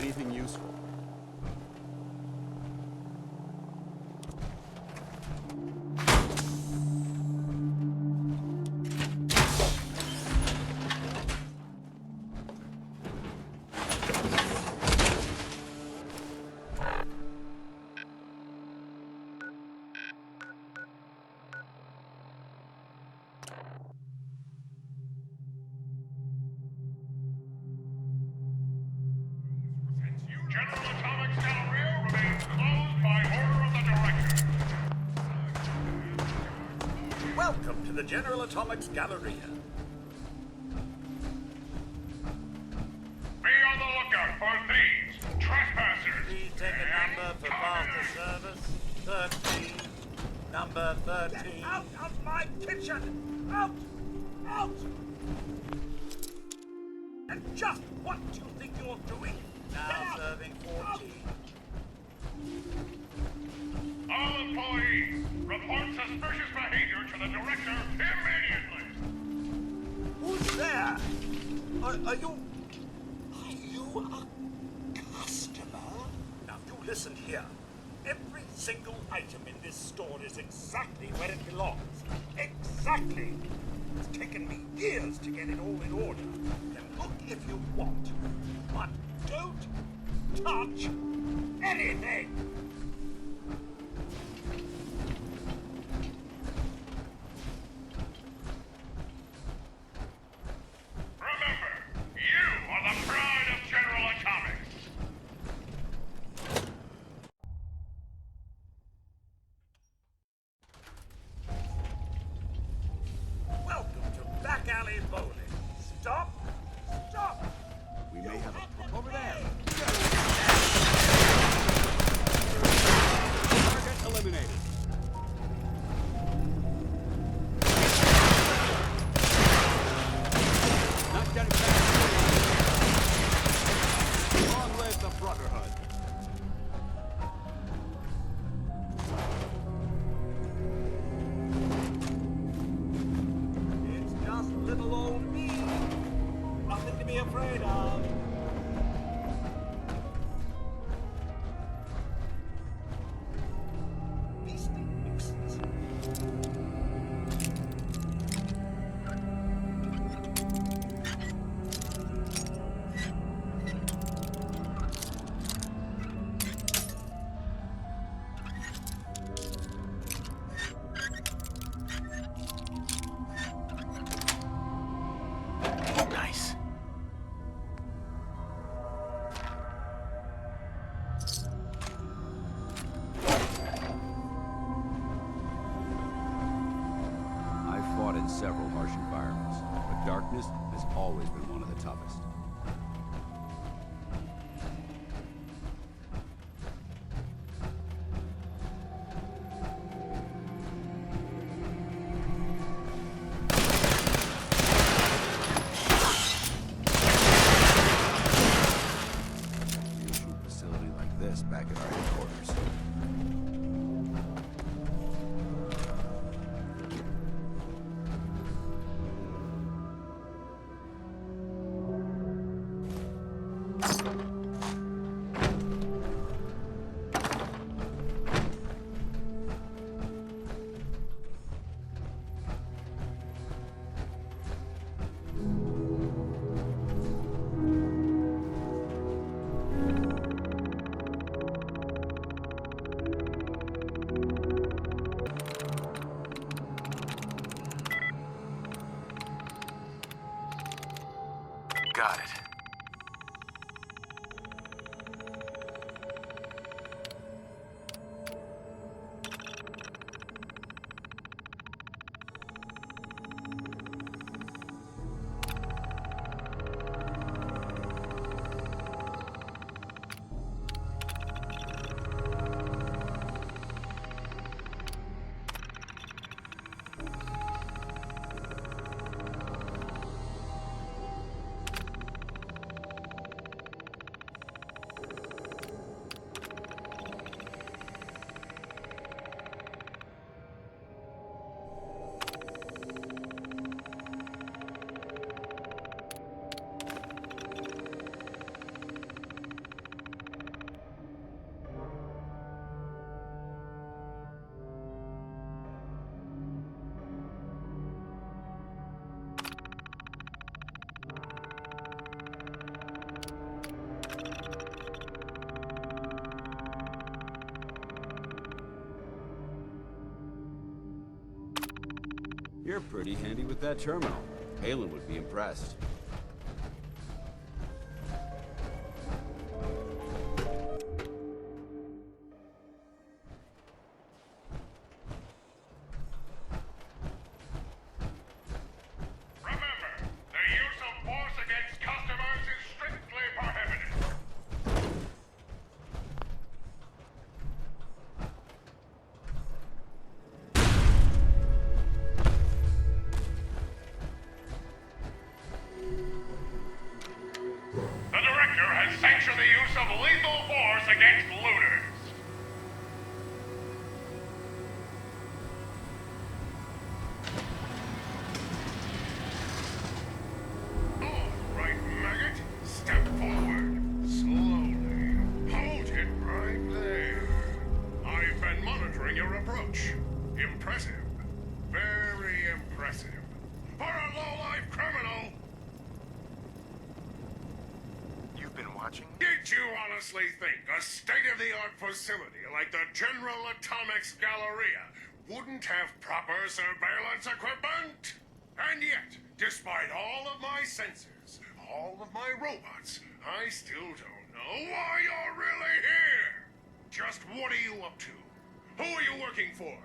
anything useful. General Atomics Galleria remains closed by order of the Director. Welcome to the General Atomics Galleria. Be on the lookout for thieves, trespassers. Please take a number for faster service. 13. Number 13. Get out of my kitchen! Out! Out! And just what do you think you're doing? Now serving 14. All employees, report suspicious behavior to the Director immediately. Who's there? Are you a customer? Now you listen here. Every single item in this store is exactly where it belongs. Exactly. It's taken me years to get it all in order. You can look if you want, but don't touch anything. Remember, you are the pride of General Atomics. Welcome to Back Alley Bowling. Stop! Stop! We may have a problem over there. Target eliminated. Not getting back. Long live the Brotherhood. It's just little old me. Nothing to be afraid of. Beastly nuisance. Nice. I've fought in several harsh environments, but darkness has always been one of the toughest. Usual facility like this back at our headquarters. You're pretty handy with that terminal. Halen would be impressed. Remember, the use of force against customers is strictly prohibited. The director has sanctioned the use of lethal force against looters. All right, maggot. Step forward. Slowly. Hold it right there. I've been monitoring your approach. Impressive. Very impressive. For a low-life criminal! You've been watching? Did you honestly think a state-of-the-art facility like the General Atomics Galleria wouldn't have proper surveillance equipment? And yet, despite all of my sensors, all of my robots, I still don't know why you're really here. Just what are you up to? Who are you working for?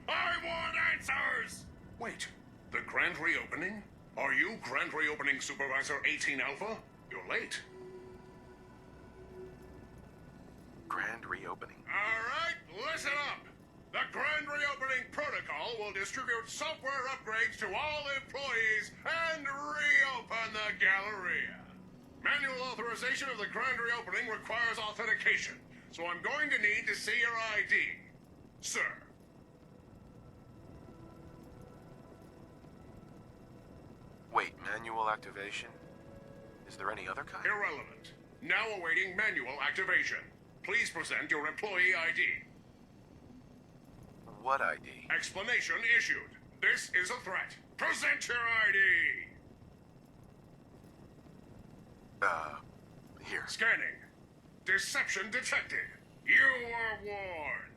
I want answers! Wait, the grand reopening? Are you Grand Reopening Supervisor 18 Alpha? You're late. Grand reopening? All right, listen up. The Grand Reopening Protocol will distribute software upgrades to all employees and reopen the Galleria. Manual authorization of the Grand Reopening requires authentication, so I'm going to need to see your ID. Sir. Wait, manual activation? Is there any other kind? Irrelevant. Now awaiting manual activation. Please present your employee ID. What ID? Explanation issued. This is a threat. Present your ID! Here. Scanning. Deception detected. You were warned.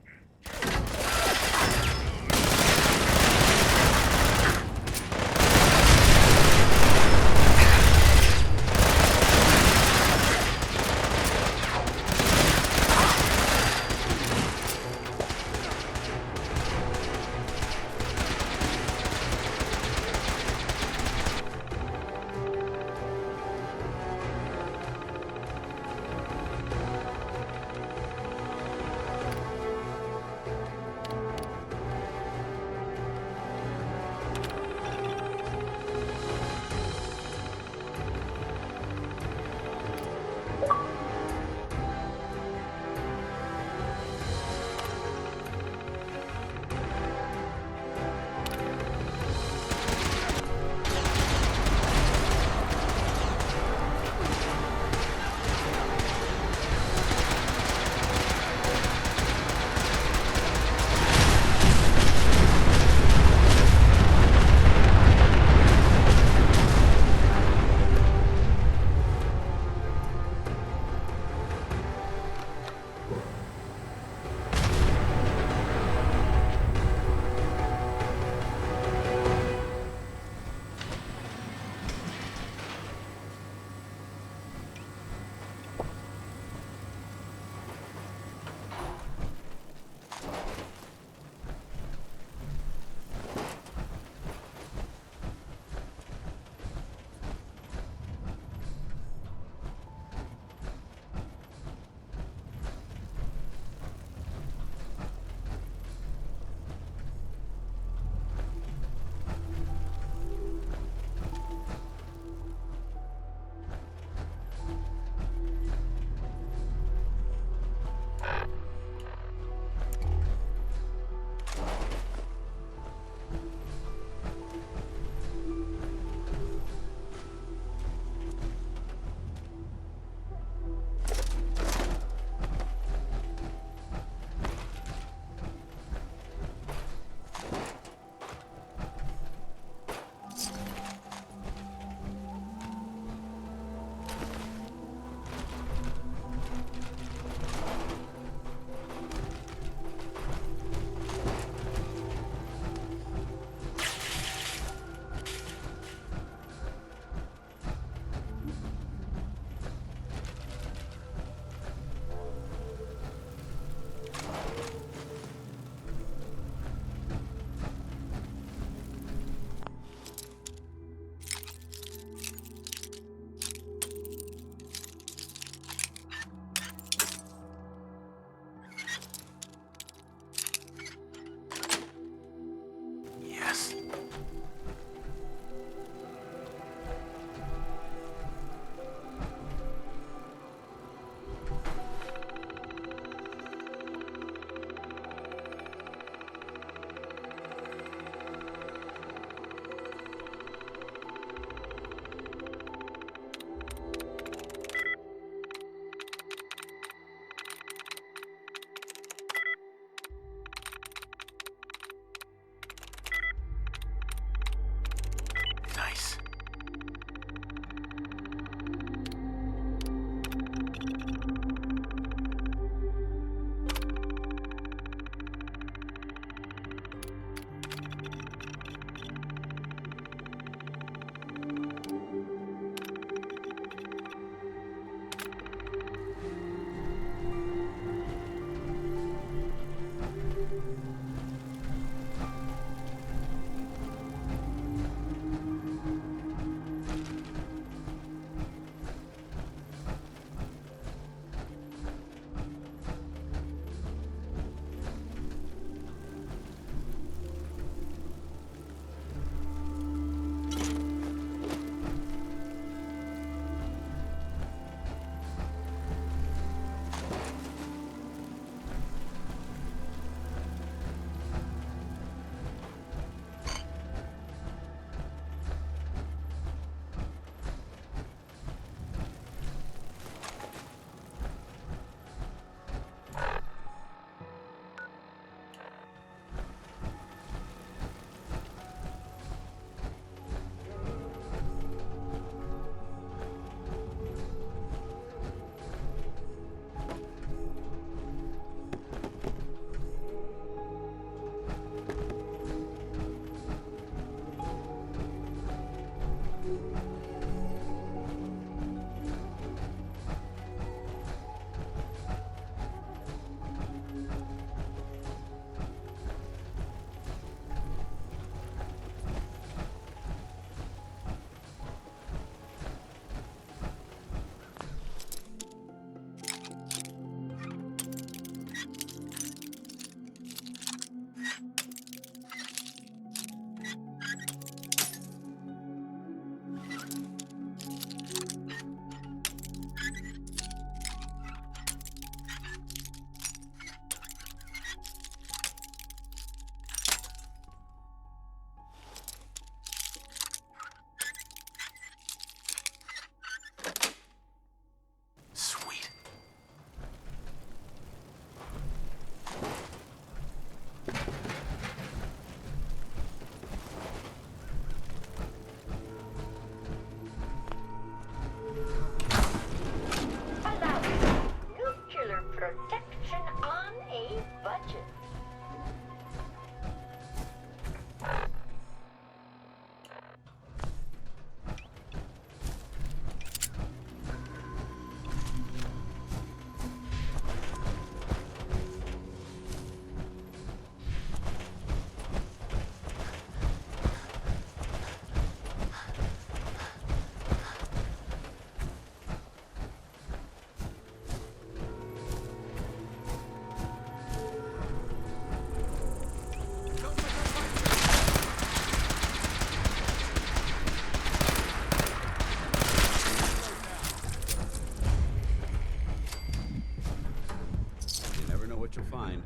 what you'll find.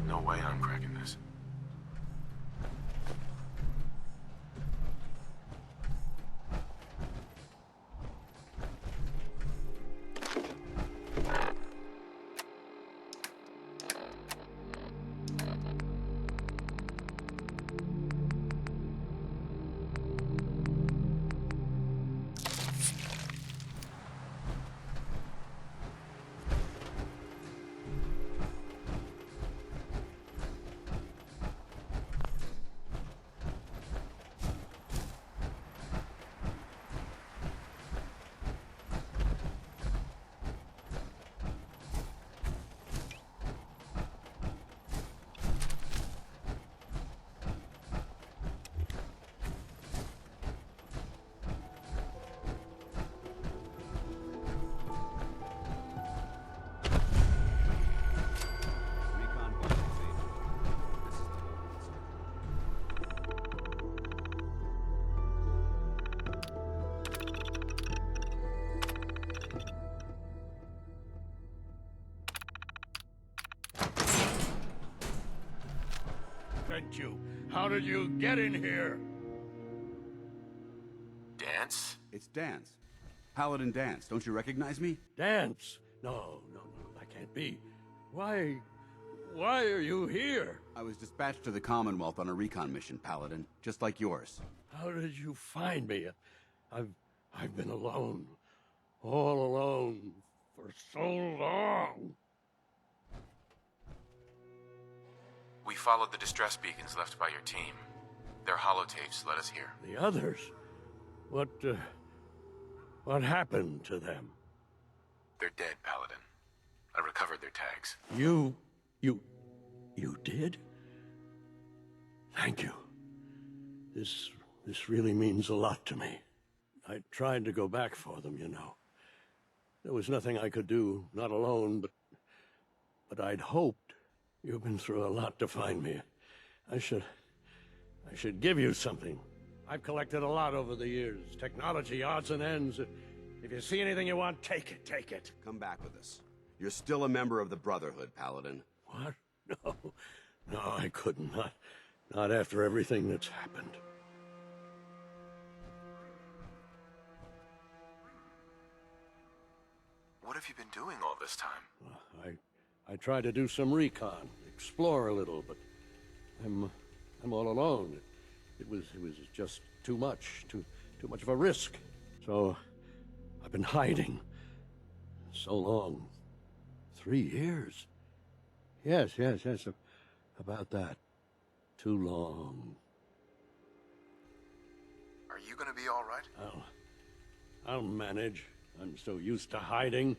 No way I'm cracking this. Recon blank disabled. This is the hold. Sent you. How did you get in here? Dance? It's Dance. Paladin Dance. Don't you recognize me? Dance? No, that can't be. Why are you here? I was dispatched to the Commonwealth on a recon mission, Paladin, just like yours. How did you find me? I've been alone. All alone for so long. We followed the distress beacons left by your team. Their holotapes led us here. The others? What happened to them? They're dead, Paladin. I recovered their tags. You did? Thank you. This really means a lot to me. I tried to go back for them, you know. There was nothing I could do, not alone, but I'd hoped. You've been through a lot to find me. I should give you something. I've collected a lot over the years. Technology, odds and ends. If you see anything you want, take it. Come back with us. You're still a member of the Brotherhood, Paladin. What? No, I couldn't. Not after everything that's happened. What have you been doing all this time? I tried to do some recon, explore a little, but I'm all alone. It was just too much of a risk. So I've been hiding so long. 3 years. Yes, about that. Too long. Are you gonna be all right? I'll manage. I'm so used to hiding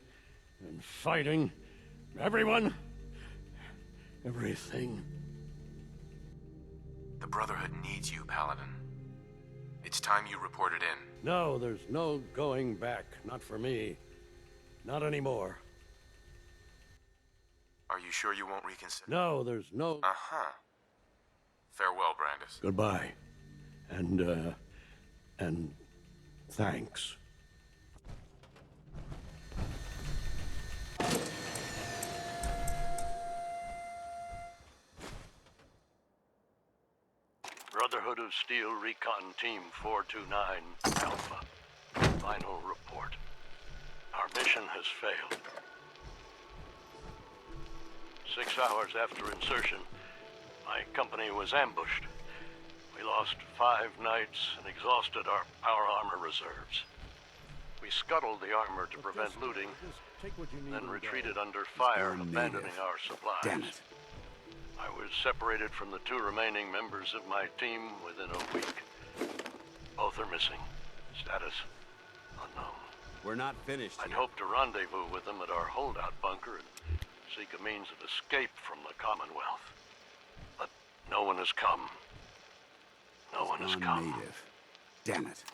and fighting. Everyone. Everything. The Brotherhood needs you, Paladin. It's time you reported in. No, there's no going back. Not for me. Not anymore. Are you sure you won't reconsider? No, there's no... Uh-huh. Farewell, Brandis. Goodbye. And thanks. Brotherhood of Steel Recon Team 429 Alpha. Final report. Our mission has failed. 6 hours after insertion, my company was ambushed. We lost 5 knights and exhausted our power armor reserves. We scuttled the armor to prevent looting, then retreated under fire, abandoning our supplies. Damn it. I was separated from the 2 remaining members of my team within a week. Both are missing. Status unknown. We're not finished I'd yet. hoped to rendezvous with them at our holdout bunker and seek a means of escape from the Commonwealth. But no one has come. No one has come. Non-native. Damn it.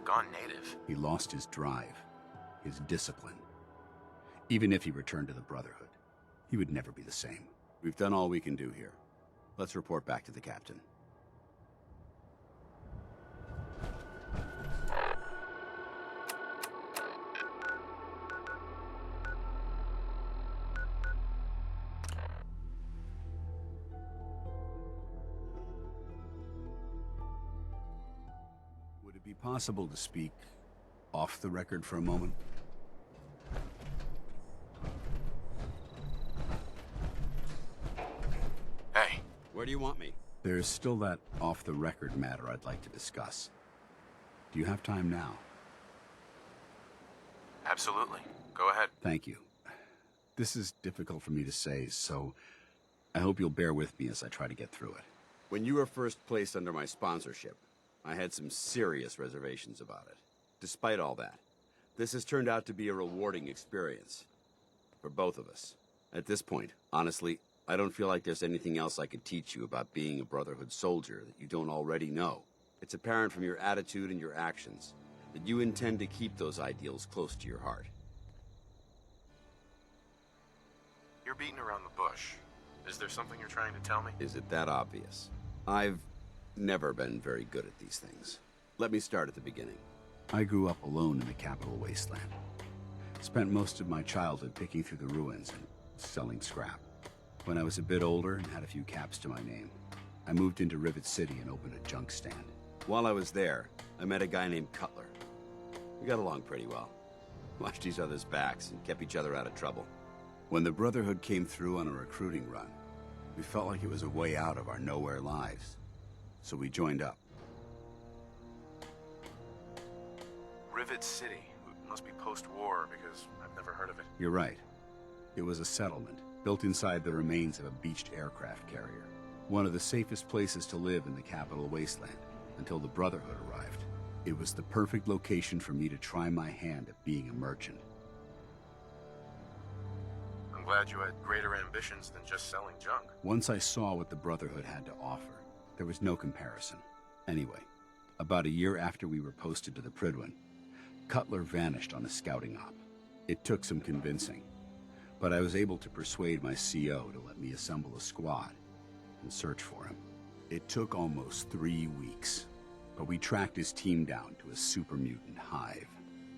Gone native. He lost his drive, his discipline. Even if he returned to the Brotherhood, he would never be the same. We've done all we can do here. Let's report back to the captain. Would it be possible to speak off the record for a moment? Hey, Where do you want me? There's still that off-the-record matter I'd like to discuss. Do you have time now? absolutely. Go ahead. Thank you. This is difficult for me to say, so I hope you'll bear with me as I try to get through it. When you were first placed under my sponsorship, I had some serious reservations about it. Despite all that, this has turned out to be a rewarding experience. For both of us. At this point, honestly, I don't feel like there's anything else I could teach you about being a Brotherhood soldier that you don't already know. It's apparent from your attitude and your actions that you intend to keep those ideals close to your heart. You're beating around the bush. Is there something you're trying to tell me? Is it that obvious? I've never been very good at these things. Let me start at the beginning. I grew up alone in the capital wasteland. Spent most of my childhood picking through the ruins and selling scrap. When I was a bit older and had a few caps to my name, I moved into Rivet City and opened a junk stand. While I was there, I met a guy named Cutler. We got along pretty well. Watched each other's backs and kept each other out of trouble. When the Brotherhood came through on a recruiting run, we felt like it was a way out of our nowhere lives. So we joined up. Rivet City. Must be post-war, because I've never heard of it. You're right. It was a settlement, built inside the remains of a beached aircraft carrier. One of the safest places to live in the capital wasteland, until the Brotherhood arrived. It was the perfect location for me to try my hand at being a merchant. I'm glad you had greater ambitions than just selling junk. Once I saw what the Brotherhood had to offer, there was no comparison. Anyway, about a year after we were posted to the Prydwen, Cutler vanished on a scouting op. It took some convincing, but I was able to persuade my CO to let me assemble a squad and search for him. It took almost 3 weeks, but we tracked his team down to a super mutant hive.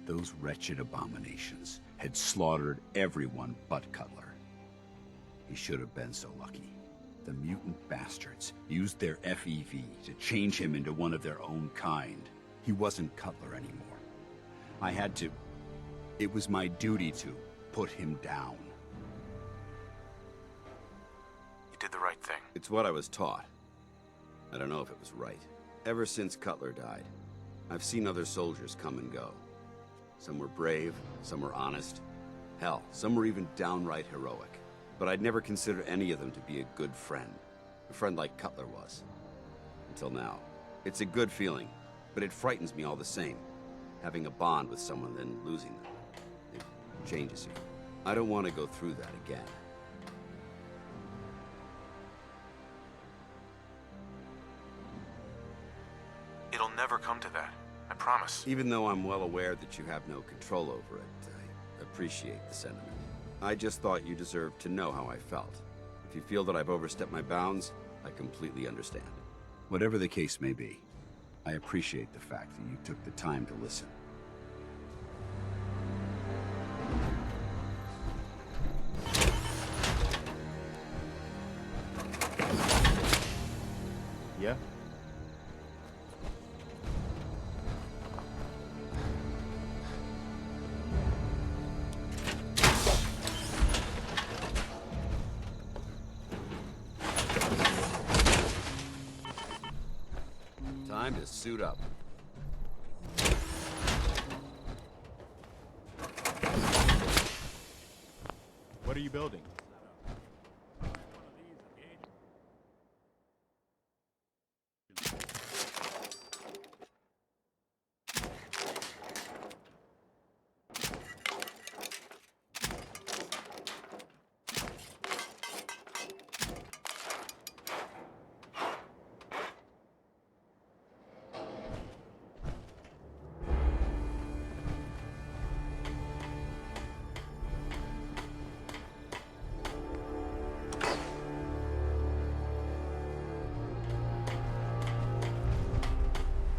Those wretched abominations had slaughtered everyone but Cutler. He should have been so lucky. The mutant bastards used their FEV to change him into one of their own kind. He wasn't Cutler anymore. I had to... It was my duty to put him down. You did the right thing. It's what I was taught. I don't know if it was right. Ever since Cutler died, I've seen other soldiers come and go. Some were brave, some were honest. Hell, some were even downright heroic. But I'd never considered any of them to be a good friend. A friend like Cutler was. Until now. It's a good feeling, but it frightens me all the same. Having a bond with someone, then losing them. It changes you. I don't want to go through that again. It'll never come to that. I promise. Even though I'm well aware that you have no control over it, I appreciate the sentiment. I just thought you deserved to know how I felt. If you feel that I've overstepped my bounds, I completely understand. Whatever the case may be, I appreciate the fact that you took the time to listen. Time to suit up. What are you building?